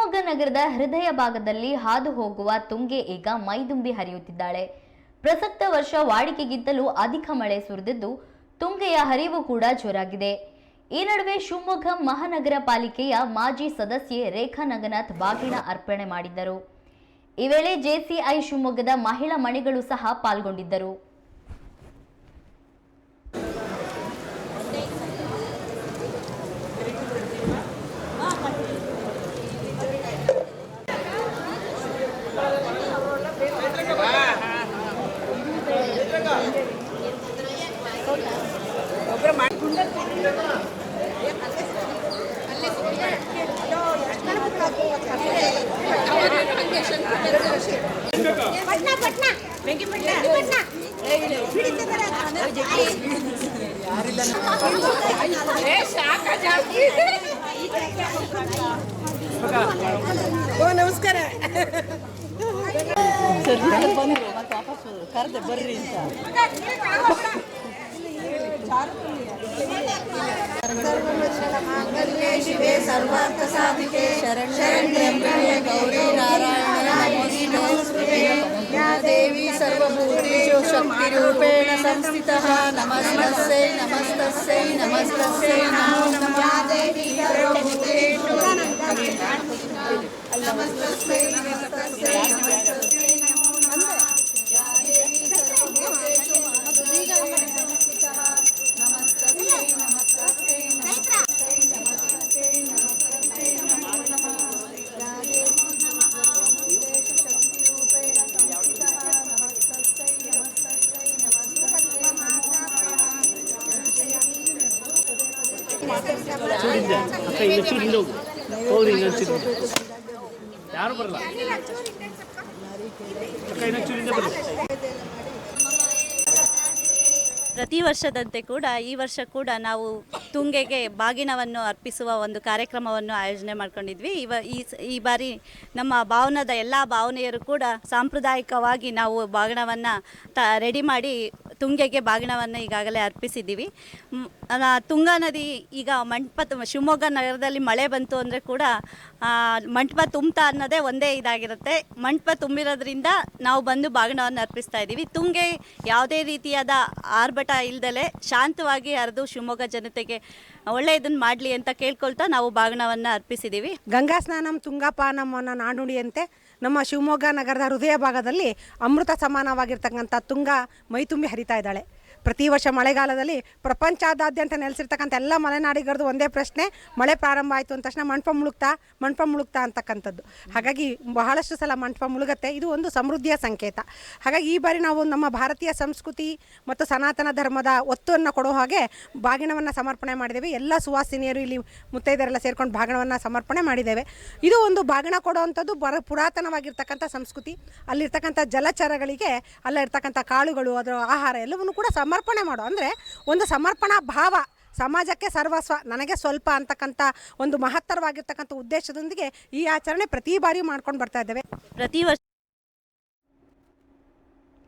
ಶಿವಮೊಗ್ಗ ನಗರದ ಹೃದಯ ಭಾಗದಲ್ಲಿ ಹಾದು ಹೋಗುವ ತುಂಗೆ ಈಗ ಮೈದುಂಬಿ ಹರಿಯುತ್ತಿದ್ದಾಳೆ. ಪ್ರಸಕ್ತ ವರ್ಷ ವಾಡಿಕೆಗಿಂತಲೂ ಅಧಿಕ ಮಳೆ ಸುರಿದಿದ್ದು ತುಂಗೆಯ ಹರಿವು ಕೂಡ ಜೋರಾಗಿದೆ. ಈ ನಡುವೆ ಶಿವಮೊಗ್ಗ ಮಹಾನಗರ ಪಾಲಿಕೆಯ ಮಾಜಿ ಸದಸ್ಯೆ ರೇಖಾ ನಂಗನಾಥ್ ಬಾಗಿನ ಅರ್ಪಣೆ ಮಾಡಿದ್ದರು. ಈ ವೇಳೆ ಜೆಸಿಐ ಶಿವಮೊಗ್ಗದ ಮಹಿಳಾ ಮಣಿಗಳು ಸಹ ಪಾಲ್ಗೊಂಡಿದ್ದರು. ನಮಸ್ಕಾರ ಕರೆದೆ ಬರ್ರಿ ಮಾಂಗಲ್ಯೆ ಶಿವೆ ಸರ್ವಾರ್ಥ ಸಾಧಿಕೆ ಶರಣ್ಯೆ ಗೌರಿ ನಾರಾಯಣ ನಮೋಸ್ತುತೆ ಯಾ ದೇವಿ ಸರ್ವಭೂತೇಷು ಶಕ್ತಿರೂಪೇಣ ಸಂಸ್ಥಿತಃ ನಮಸ್ತಸ್ಯೈ ನಮಸ್ತಸ್ಯೈ ನಮಸ್ತಸ್ಯೈ ನಮೋ ನಮಃ ಯಾ ದೇವಿ ಸರ್ವಭೂತೇಷು ನಮಸ್ತಸ್ಯೈ ನಮಸ್ತಸ್ಯೈ ನಮಸ್ತಸ್ಯೈ ನಮೋ ನಮಃ ಯಾ ದೇವಿ ಸರ್ವಭೂತೇಷು ಸಂಸ್ಥಿತಃ ನಮಸ್ತಸ್ಯೈ ನಮಸ್ತಸ್ಯೈ ನಮಸ್ತಸ್ಯೈ ನಮಸ್ತಸ್ಯೈ ನಮಸ್ತಸ್ಯೈ ನಮೋ ನಮಃ ಯಾ ದೇವಿ ಸರ್ವಭೂತೇಷು ಶಕ್ತಿರೂಪೇಣ ಸಂಸ್ಥಿತಃ ನಮಸ್ತಸ್ಯೈ ನಮಸ್ತಸ್ಯೈ ನಮಸ್ತಸ್ಯೈ ನಮೋ ನಮಃ ಯಾರು ಬರಲ್ಲ ಪ್ರತಿ ವರ್ಷದಂತೆ ಕೂಡ ಈ ವರ್ಷ ಕೂಡ ನಾವು ತುಂಗೆಗೆ ಬಾಗಿನವನ್ನು ಅರ್ಪಿಸುವ ಒಂದು ಕಾರ್ಯಕ್ರಮವನ್ನು ಆಯೋಜನೆ ಮಾಡ್ಕೊಂಡಿದ್ವಿ. ಈ ಬಾರಿ ನಮ್ಮ ಭಾವನದ ಎಲ್ಲ ಭಾವನೆಯರು ಕೂಡ ಸಾಂಪ್ರದಾಯಿಕವಾಗಿ ನಾವು ಬಾಗಿನವನ್ನು ರೆಡಿ ಮಾಡಿ ತುಂಗೆಗೆ ಬಾಗಿನವನ್ನು ಈಗಾಗಲೇ ಅರ್ಪಿಸಿದ್ದೀವಿ. ತುಂಗಾ ನದಿ ಈಗ ಶಿವಮೊಗ್ಗ ನಗರದಲ್ಲಿ ಮಳೆ ಬಂತು ಅಂದರೆ ಕೂಡ ಮಂಟಪ ತುಂಬ್ತಾ ಅನ್ನೋದೇ ಒಂದೇ ಇದಾಗಿರುತ್ತೆ. ಮಂಟಪ ತುಂಬಿರೋದ್ರಿಂದ ನಾವು ಬಂದು ಬಾಗಿನವನ್ನು ಅರ್ಪಿಸ್ತಾ ಇದ್ದೀವಿ. ತುಂಗೆ ಯಾವುದೇ ರೀತಿಯಾದ ಆರ್ಭಟ ಇಲ್ದಲೆ ಶಾಂತವಾಗಿ ಹರಿದು ಶಿವಮೊಗ್ಗ ಜನತೆಗೆ ಒಳ್ಳೆಯದನ್ನು ಮಾಡಲಿ ಅಂತ ಕೇಳ್ಕೊಳ್ತಾ ನಾವು ಬಾಗಿನವನ್ನು ಅರ್ಪಿಸಿದ್ದೀವಿ. ಗಂಗಾ ಸ್ನಾನಂ ತುಂಗಾಪಾನಂ ಅನ್ನೋ ನಾನುಡಿಯಂತೆ ನಮ್ಮ ಶಿವಮೊಗ್ಗ ನಗರದ ಹೃದಯ ಭಾಗದಲ್ಲಿ ಅಮೃತ ಸಮಾನವಾಗಿರ್ತಕ್ಕಂಥ ತುಂಗಾ ಮೈತುಂಬಿ ಹರಿತಾ ಇದ್ದಾಳೆ. ಪ್ರತಿ ವರ್ಷ ಮಳೆಗಾಲದಲ್ಲಿ ಪ್ರಪಂಚದಾದ್ಯಂತ ನೆಲೆಸಿರ್ತಕ್ಕಂಥ ಎಲ್ಲ ಮಲೆನಾಡಿಗರದು ಒಂದೇ ಪ್ರಶ್ನೆ, ಮಳೆ ಪ್ರಾರಂಭ ಆಯಿತು ಅಂದ ತಕ್ಷಣ ಮಂಟಪ ಮುಳುಗ್ತಾ ಅಂತಕ್ಕಂಥದ್ದು. ಹಾಗಾಗಿ ಬಹಳಷ್ಟು ಸಲ ಮಂಟಪ ಮುಳುಗತ್ತೆ. ಇದು ಒಂದು ಸಮೃದ್ಧಿಯ ಸಂಕೇತ. ಹಾಗಾಗಿ ಈ ಬಾರಿ ನಾವು ನಮ್ಮ ಭಾರತೀಯ ಸಂಸ್ಕೃತಿ ಮತ್ತು ಸನಾತನ ಧರ್ಮದ ಒತ್ತನ್ನು ಕೊಡೋ ಹಾಗೆ ಬಾಗಿನವನ್ನು ಸಮರ್ಪಣೆ ಮಾಡಿದ್ದೇವೆ. ಎಲ್ಲ ಸುವಾಸಿನಿಯರು ಇಲ್ಲಿ ಮುತ್ತೈದರೆಲ್ಲ ಸೇರ್ಕೊಂಡು ಬಾಗಿನವನ್ನು ಸಮರ್ಪಣೆ ಮಾಡಿದ್ದೇವೆ. ಇದು ಒಂದು ಬಾಗಿನ ಕೊಡುವಂಥದ್ದು ಪುರಾತನವಾಗಿರ್ತಕ್ಕಂಥ ಸಂಸ್ಕೃತಿ. ಅಲ್ಲಿರ್ತಕ್ಕಂಥ ಜಲಚರಗಳಿಗೆ ಅಲ್ಲಿರ್ತಕ್ಕಂಥ ಕಾಳುಗಳು, ಅದರ ಆಹಾರ ಎಲ್ಲವನ್ನು ಕೂಡ ಸಮರ್ಪಣೆ ಮಾಡೋ ಅಂದರೆ ಒಂದು ಸಮರ್ಪಣಾ ಭಾವ, ಸಮಾಜಕ್ಕೆ ಸರ್ವಸ್ವ ನನಗೆ ಸ್ವಲ್ಪ ಅಂತಕ್ಕಂಥ ಒಂದು ಮಹತ್ತರವಾಗಿರ್ತಕ್ಕಂಥ ಉದ್ದೇಶದೊಂದಿಗೆ ಈ ಆಚರಣೆ ಪ್ರತಿ ಬಾರಿ ಮಾಡ್ಕೊಂಡು ಬರ್ತಾ ಇದ್ದೇವೆ. ಪ್ರತಿ ವರ್ಷ